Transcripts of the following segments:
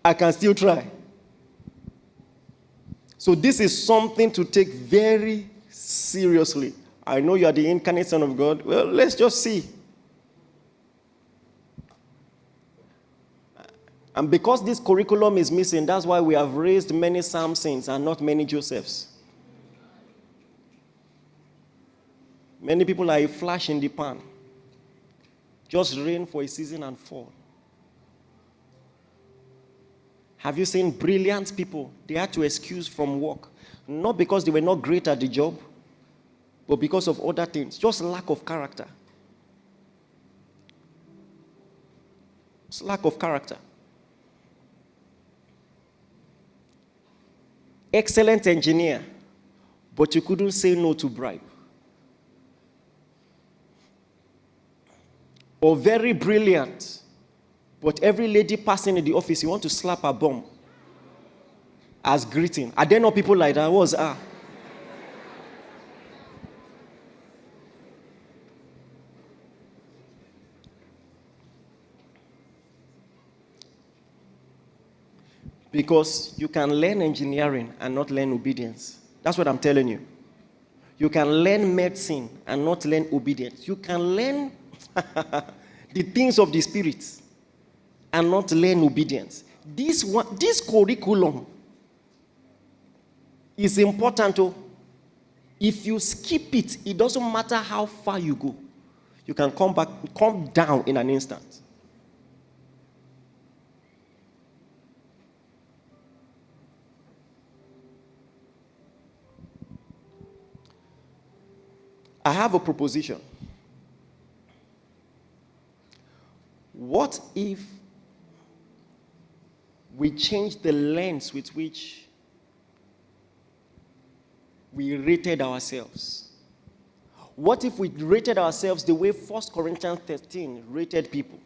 I can still try. So this is something to take very seriously. I know you are the incarnate Son of God. Well, let's just see. And because this curriculum is missing, that's why we have raised many Samsons and not many Josephs. Many people are a flash in the pan. Just rain for a season and fall. Have you seen brilliant people? They had to excuse from work. Not because they were not great at the job, but because of other things. Just lack of character. It's lack of character. Excellent engineer, but you couldn't say no to bribe. Or very brilliant, but every lady passing in the office, you want to slap her bum as greeting. Are there no people like that? Was Because you can learn engineering and not learn obedience. That's what I'm telling you. You can learn medicine and not learn obedience. You can learn the things of the Spirit and not learn obedience. This curriculum is important. If you skip it, it doesn't matter how far you go. You can come down in an instant. I have a proposition. What if we change the lens with which we rated ourselves? What if we rated ourselves the way 1 Corinthians 13 rated people?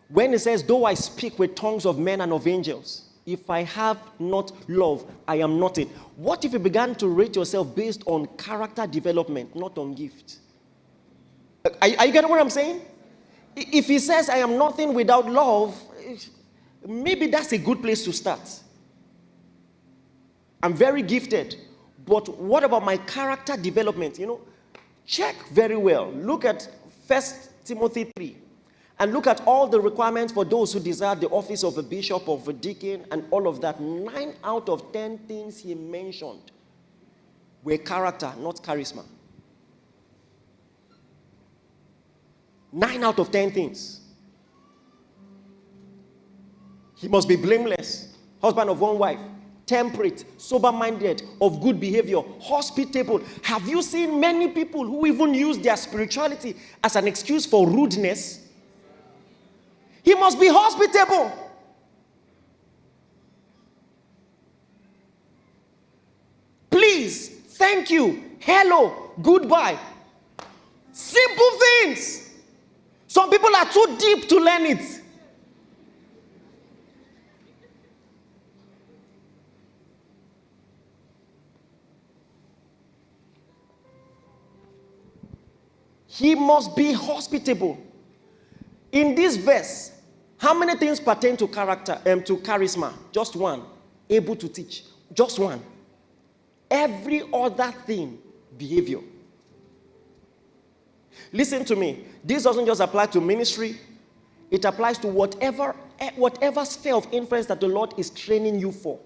When it says, though I speak with tongues of men and of angels, if I have not love, I am nothing. What if you began to rate yourself based on character development, not on gift? Are you getting what I'm saying? If he says, I am nothing without love, maybe that's a good place to start. I'm very gifted, but what about my character development? Check very well. Look at 1 Timothy 3. And look at all the requirements for those who desire the office of a bishop, of a deacon, and all of that. 9 out of 10 things he mentioned were character, not charisma. 9 out of 10 things. He must be blameless, husband of one wife, temperate, sober-minded, of good behavior, hospitable. Have you seen many people who even use their spirituality as an excuse for rudeness? He must be hospitable. Please, thank you, hello, goodbye. Simple things. Some people are too deep to learn it. He must be hospitable. In this verse, how many things pertain to character, to charisma? Just one. Able to teach. Just one. Every other thing, behavior. Listen to me. This doesn't just apply to ministry. It applies to whatever sphere of influence that the Lord is training you for.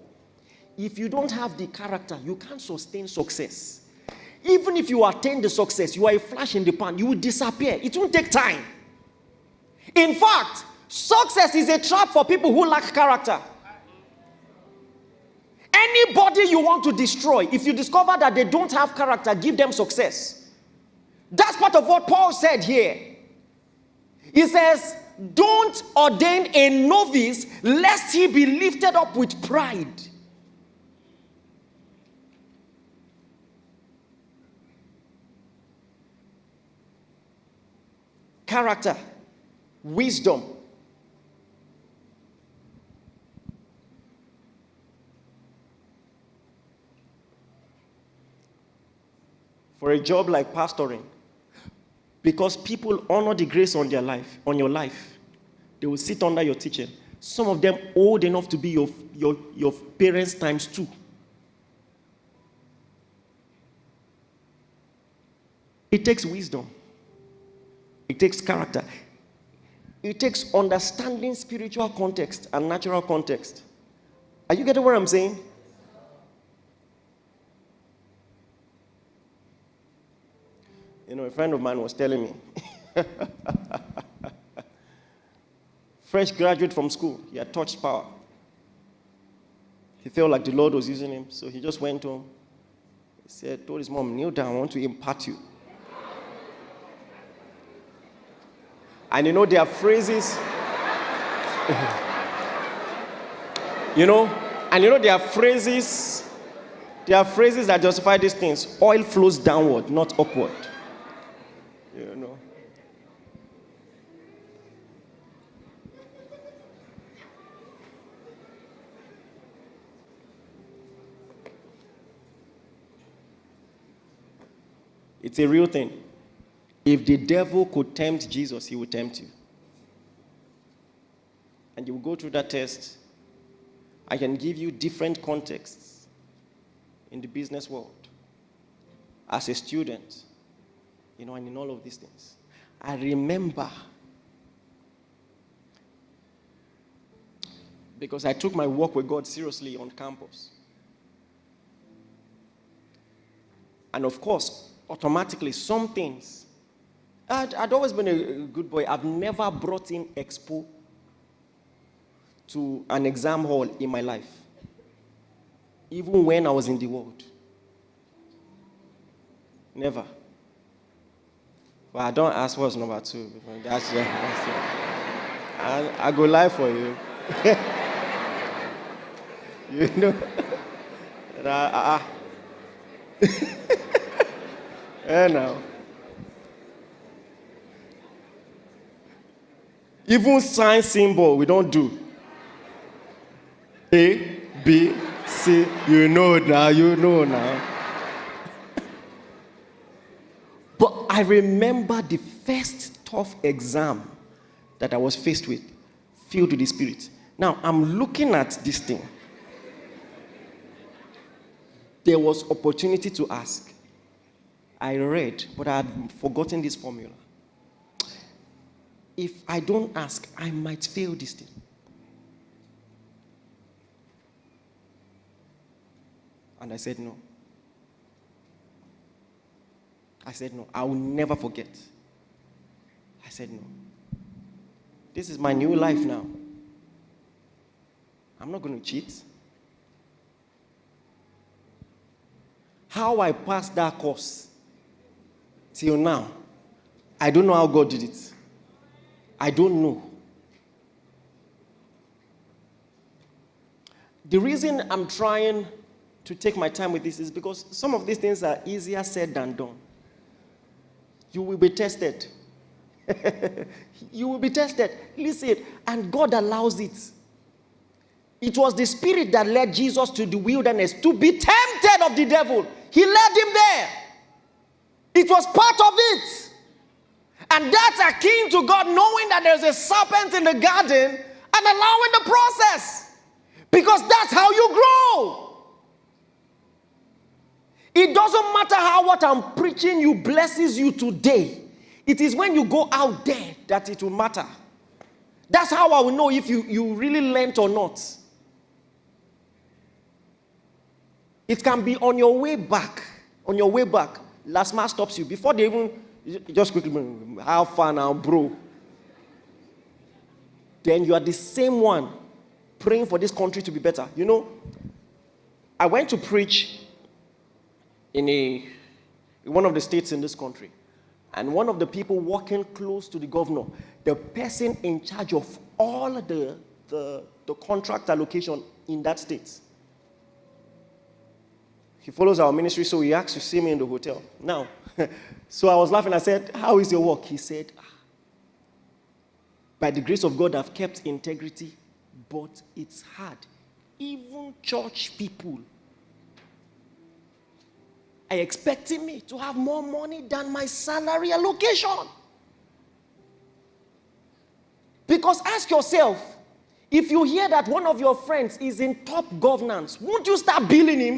If you don't have the character, you can't sustain success. Even if you attain the success, you are a flash in the pan, you will disappear. It won't take time. In fact, success is a trap for people who lack character. Anybody you want to destroy, if you discover that they don't have character, give them success. That's part of what Paul said here. He says, don't ordain a novice lest he be lifted up with pride. Character, wisdom. For a job like pastoring, because people honor the grace on their life, on your life. They will sit under your teaching. Some of them old enough to be your parents times 2. It takes wisdom. It takes character. It takes understanding spiritual context and natural context. Are you getting what I'm saying? You know, a friend of mine was telling me, fresh graduate from school, he had touched power. He felt like the Lord was using him, so he just went home. He said, told his mom, kneel down, I want to impart you. And you know, there are phrases, there are phrases that justify these things. Oil flows downward, not upward. You know. It's a real thing. If the devil could tempt Jesus, he would tempt you. And you will go through that test. I can give you different contexts in the business world, as a student, and in all of these things. I remember, because I took my work with God seriously on campus. And of course, automatically, some things, I'd always been a good boy. I've never brought in expo to an exam hall in my life, even when I was in the world. Never. But I don't ask what's number 2. That's I go lie for you. You know. Now. Even sign symbol, we don't do. A, B, C, you know now. But I remember the first tough exam that I was faced with, filled with the Spirit. Now, I'm looking at this thing. There was opportunity to ask. I read, but I had forgotten this formula. If I don't ask, I might fail this thing. And I said no. I will never forget. I said no. This is my new life now. I'm not going to cheat. How I passed that course till now, I don't know how God did it. I don't know. The reason I'm trying to take my time with this is because some of these things are easier said than done. You will be tested. You will be tested. Listen, and God allows it. It was the Spirit that led Jesus to the wilderness to be tempted of the devil. He led him there. It was part of it. And that's akin to God knowing that there's a serpent in the garden and allowing the process. Because that's how you grow. It doesn't matter how what I'm preaching you blesses you today. It is when you go out there that it will matter. That's how I will know if you really learned or not. It can be on your way back. On your way back, last man stops you. Before they even, just quickly, how far now, bro? Then you are the same one praying for this country to be better. You know, I went to preach in one of the states in this country. And one of the people working close to the governor, the person in charge of all the contract allocation in that state, he follows our ministry, so he asked to see me in the hotel. Now, so I was laughing. I said, how is your work? He said, by the grace of God, I've kept integrity, but it's hard. Even church people are expecting me to have more money than my salary allocation. Because ask yourself, if you hear that one of your friends is in top governance, won't you start billing him?